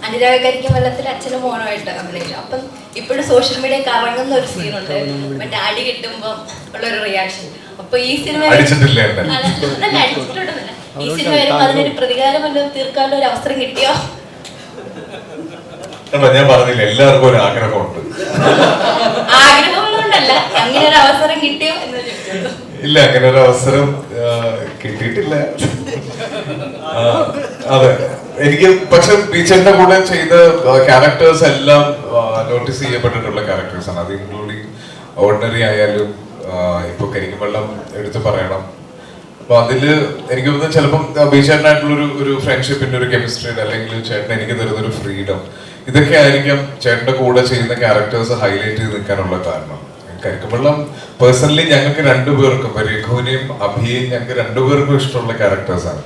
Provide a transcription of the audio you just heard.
അനുരാഗകരിക്കും വെള്ളത്തിൽ അച്ഛനും മോനുമായിട്ട് അഭിനയിച്ചു. അപ്പം ഇപ്പോഴും സോഷ്യൽ മീഡിയ കറങ്ങുന്ന ഒരു സീനുണ്ട്, മറ്റേ അടി കിട്ടുമ്പോൾ ഉള്ളൊരു റിയാക്ഷൻ. അപ്പൊ ഈ സിനിമ അടിച്ചിട്ടുണ്ടെന്നല്ല, ഈ സിനിമ വരുമ്പോ അതിനൊരു പ്രതികാരം വല്ലതും തീർക്കാനുള്ള ഒരു അവസരം കിട്ടിയോ? ഞാൻ പറഞ്ഞില്ല, എല്ലാവർക്കും ഒരു ആഗ്രഹമുണ്ട്. ആഗ്രഹമുള്ളതുകൊണ്ടല്ല, അങ്ങനെ ഒരു അവസരം കിട്ടിയോ എന്ന് ചോദിച്ചത്. ഇല്ല, അങ്ങനെ ഒരു അവസരം കിട്ടിയിട്ടില്ല. അതെ, എനിക്ക് പക്ഷെ ബീച്ചറിന്റെ കൂടെ ചെയ്ത ക്യാരക്ടേഴ്സ് എല്ലാം നോട്ടീസ് ചെയ്യപ്പെട്ടിട്ടുള്ള ക്യാരക്ടേഴ്സ് ആണ്. അത് ഇൻക്ലൂഡിങ് ഓർഡിനറി ആയാലും ഇപ്പൊ കരിക്കും വെള്ളം എടുത്ത് പറയണം. അപ്പൊ അതില് എനിക്ക് തോന്നുന്നത് ചിലപ്പം ബീച്ചേട്ടനായിട്ടുള്ള ഒരു ഫ്രണ്ട്ഷിപ്പിന്റെ ഒരു കെമിസ്ട്രി, അല്ലെങ്കിൽ ചേട്ടൻ എനിക്ക് തരുന്ന ഒരു ഫ്രീഡം, ഇതൊക്കെ ആയിരിക്കും ചേട്ടന്റെ കൂടെ ചെയ്യുന്ന ക്യാരക്ടേഴ്സ് ഹൈലൈറ്റ് ചെയ്ത് നിൽക്കാനുള്ള കാരണം. കരിക്കുമ്പള്ളം പേഴ്സണലി ഞങ്ങൾക്ക് രണ്ടുപേർക്കും, രഘുവിനെയും അഭിയെയും ഞങ്ങൾക്ക് രണ്ടുപേർക്കും ഇഷ്ടമുള്ള ക്യാരക്ടേഴ്സാണ്.